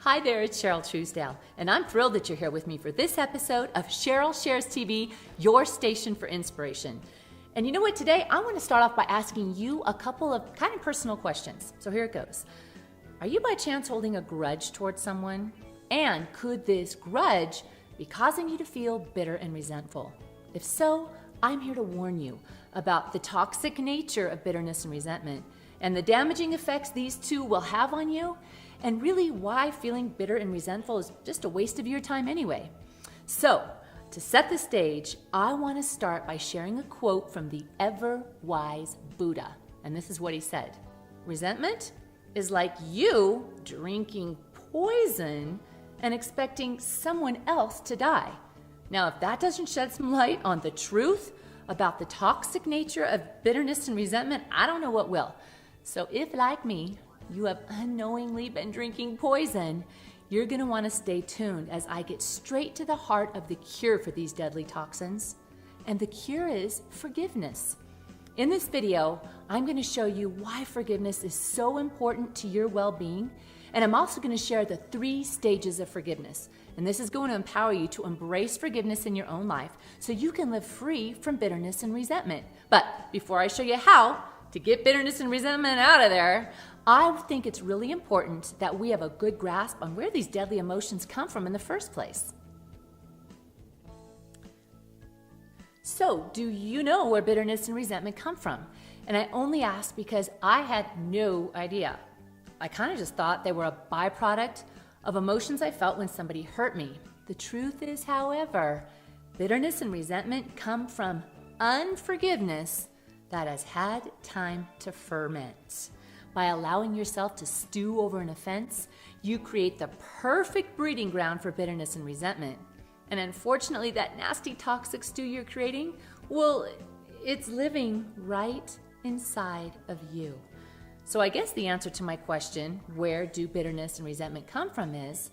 Hi there, it's Cheryl Truesdale, and I'm thrilled that you're here with me for this episode of Cheryl Shares TV, your station for inspiration. And you know what, today I want to start off by asking you a couple of kind of personal questions. So here it goes. Are you by chance holding a grudge towards someone? And could this grudge be causing you to feel bitter and resentful? If so, I'm here to warn you about the toxic nature of bitterness and resentment and the damaging effects these two will have on you, and really why feeling bitter and resentful is just a waste of your time anyway. So, to set the stage, I want to start by sharing a quote from the ever-wise Buddha. And this is what he said. Resentment is like you drinking poison and expecting someone else to die. Now, if that doesn't shed some light on the truth about the toxic nature of bitterness and resentment, I don't know what will. So if, like me, you have unknowingly been drinking poison, you're going to want to stay tuned as I get straight to the heart of the cure for these deadly toxins. And the cure is forgiveness. In this video, I'm going to show you why forgiveness is so important to your well-being. And I'm also going to share the 3 stages of forgiveness. And this is going to empower you to embrace forgiveness in your own life so you can live free from bitterness and resentment. But before I show you how to get bitterness and resentment out of there, I think it's really important that we have a good grasp on where these deadly emotions come from in the first place. So, do you know where bitterness and resentment come from? And I only ask because I had no idea. I kind of just thought they were a byproduct of emotions I felt when somebody hurt me. The truth is, however, bitterness and resentment come from unforgiveness that has had time to ferment. By allowing yourself to stew over an offense, you create the perfect breeding ground for bitterness and resentment. And unfortunately, that nasty toxic stew you're creating, well, it's living right inside of you. So I guess the answer to my question, where do bitterness and resentment come from, is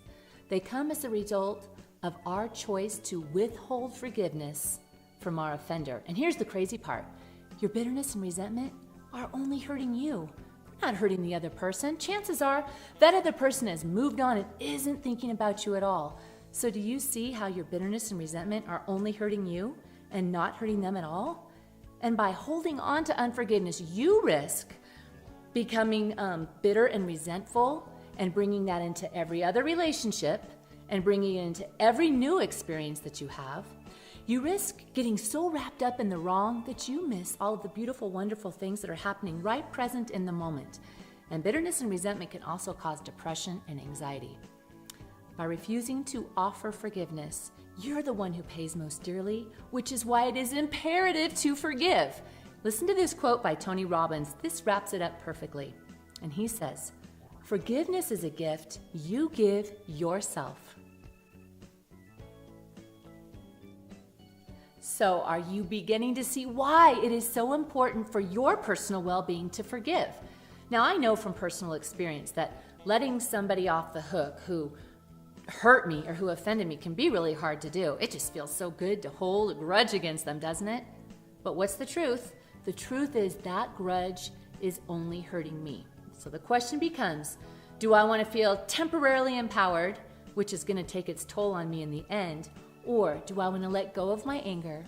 they come as a result of our choice to withhold forgiveness from our offender. And here's the crazy part. Your bitterness and resentment are only hurting you, not hurting the other person. Chances are that other person has moved on and isn't thinking about you at all. So do you see how your bitterness and resentment are only hurting you and not hurting them at all? And by holding on to unforgiveness, you risk becoming bitter and resentful and bringing that into every other relationship and bringing it into every new experience that you have. You risk getting so wrapped up in the wrong that you miss all of the beautiful, wonderful things that are happening right present in the moment. And bitterness and resentment can also cause depression and anxiety. By refusing to offer forgiveness, you're the one who pays most dearly, which is why it is imperative to forgive. Listen to this quote by Tony Robbins. This wraps it up perfectly. And he says, "Forgiveness is a gift you give yourself." So are you beginning to see why it is so important for your personal well-being to forgive? Now, I know from personal experience that letting somebody off the hook who hurt me or who offended me can be really hard to do. It just feels so good to hold a grudge against them, doesn't it? But what's the truth? The truth is that grudge is only hurting me. So the question becomes, do I want to feel temporarily empowered, which is going to take its toll on me in the end, or do I want to let go of my anger,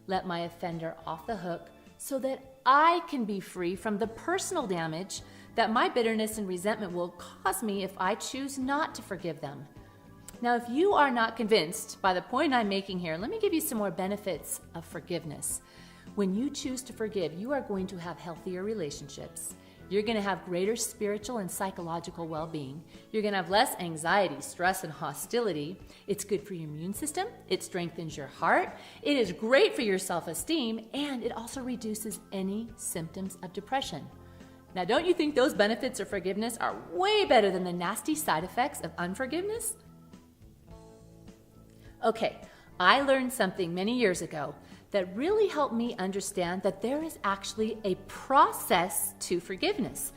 let my offender off the hook, so that I can be free from the personal damage that my bitterness and resentment will cause me if I choose not to forgive them? Now, if you are not convinced by the point I'm making here, let me give you some more benefits of forgiveness. When you choose to forgive, you are going to have healthier relationships. You're going to have greater spiritual and psychological well-being. You're going to have less anxiety, stress, and hostility. It's good for your immune system. It strengthens your heart. It is great for your self-esteem, and it also reduces any symptoms of depression. Now, don't you think those benefits of forgiveness are way better than the nasty side effects of unforgiveness? Okay, I learned something many years ago that really helped me understand that there is actually a process to forgiveness.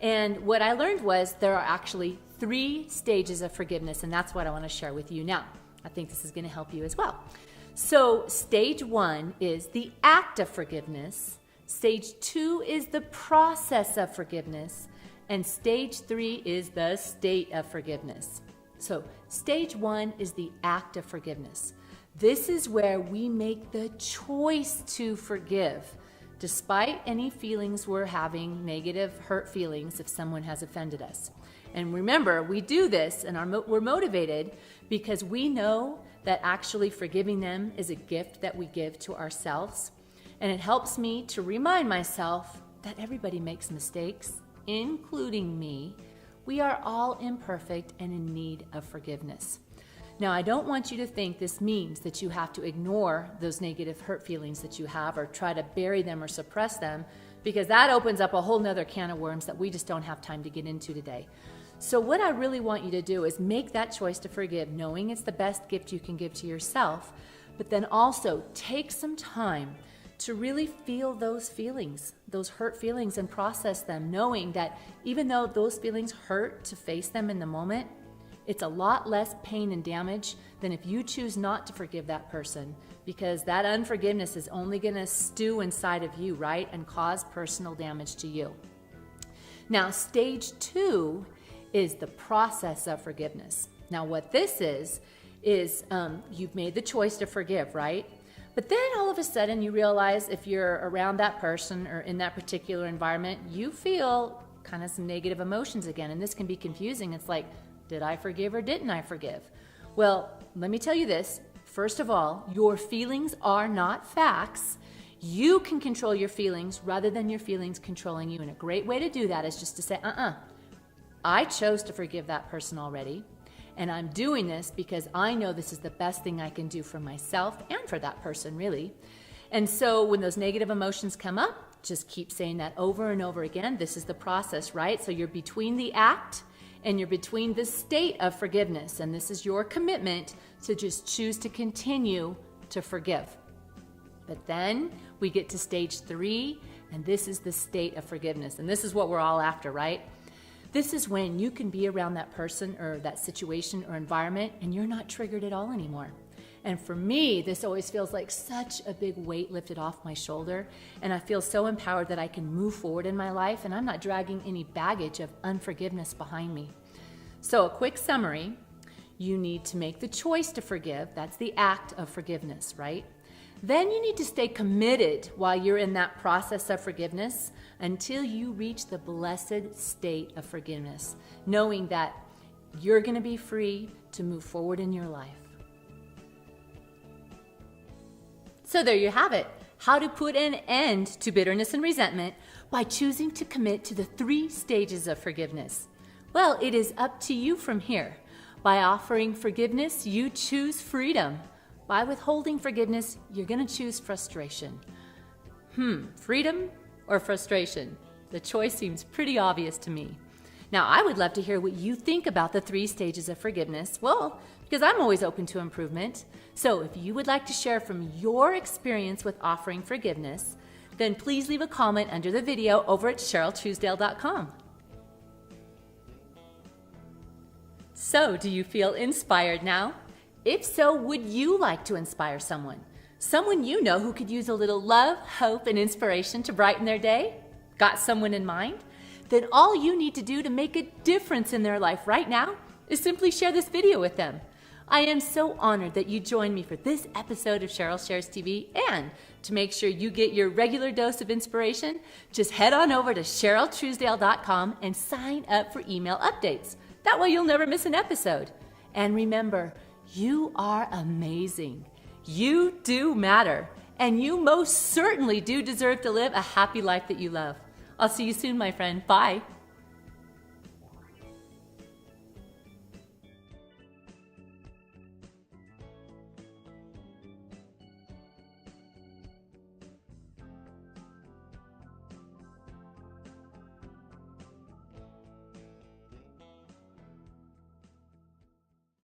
And what I learned was there are actually 3 stages of forgiveness, and that's what I want to share with you now. I think this is going to help you as well. So stage 1 is the act of forgiveness. Stage 2 is the process of forgiveness. And stage 3 is the state of forgiveness. So stage 1 is the act of forgiveness. This is where we make the choice to forgive, despite any feelings we're having, negative, hurt feelings if someone has offended us. And remember, we do this and we're motivated because we know that actually forgiving them is a gift that we give to ourselves. And it helps me to remind myself that everybody makes mistakes, including me. We are all imperfect and in need of forgiveness. Now, I don't want you to think this means that you have to ignore those negative hurt feelings that you have or try to bury them or suppress them, because that opens up a whole nother can of worms that we just don't have time to get into today. So what I really want you to do is make that choice to forgive, knowing it's the best gift you can give to yourself, but then also take some time to really feel those feelings, those hurt feelings, and process them, knowing that even though those feelings hurt to face them in the moment, it's a lot less pain and damage than if you choose not to forgive that person, because that unforgiveness is only going to stew inside of you, right, and cause personal damage to you. Now, stage 2 is the process of forgiveness. Now, what this is you've made the choice to forgive, right? But then all of a sudden you realize if you're around that person or in that particular environment, you feel kind of some negative emotions again. And this can be confusing. It's like, did I forgive or didn't I forgive? Well, let me tell you this. First of all, your feelings are not facts. You can control your feelings rather than your feelings controlling you. And a great way to do that is just to say, I chose to forgive that person already. And I'm doing this because I know this is the best thing I can do for myself and for that person, really. And so when those negative emotions come up, just keep saying that over and over again. This is the process, right? So you're between the act and you're between the state of forgiveness. And this is your commitment to just choose to continue to forgive. But then we get to stage 3, and this is the state of forgiveness. And this is what we're all after, right? This is when you can be around that person or that situation or environment and you're not triggered at all anymore. And for me, this always feels like such a big weight lifted off my shoulder, and I feel so empowered that I can move forward in my life and I'm not dragging any baggage of unforgiveness behind me. So a quick summary, you need to make the choice to forgive. That's the act of forgiveness, right? Then you need to stay committed while you're in that process of forgiveness until you reach the blessed state of forgiveness, knowing that you're going to be free to move forward in your life. So there you have it, how to put an end to bitterness and resentment by choosing to commit to the 3 stages of forgiveness. Well, it is up to you from here. By offering forgiveness, you choose freedom. By withholding forgiveness, you're going to choose frustration. Freedom or frustration? The choice seems pretty obvious to me. Now, I would love to hear what you think about the 3 stages of forgiveness. Well, because I'm always open to improvement. So if you would like to share from your experience with offering forgiveness, then please leave a comment under the video over at CherylTruesdale.com. So, do you feel inspired now? If so, would you like to inspire someone? Someone you know who could use a little love, hope, and inspiration to brighten their day? Got someone in mind? Then all you need to do to make a difference in their life right now is simply share this video with them. I am so honored that you joined me for this episode of Cheryl Shares TV, and to make sure you get your regular dose of inspiration, just head on over to CherylTruesdale.com and sign up for email updates. That way you'll never miss an episode. And remember, you are amazing. You do matter. And you most certainly do deserve to live a happy life that you love. I'll see you soon, my friend. Bye.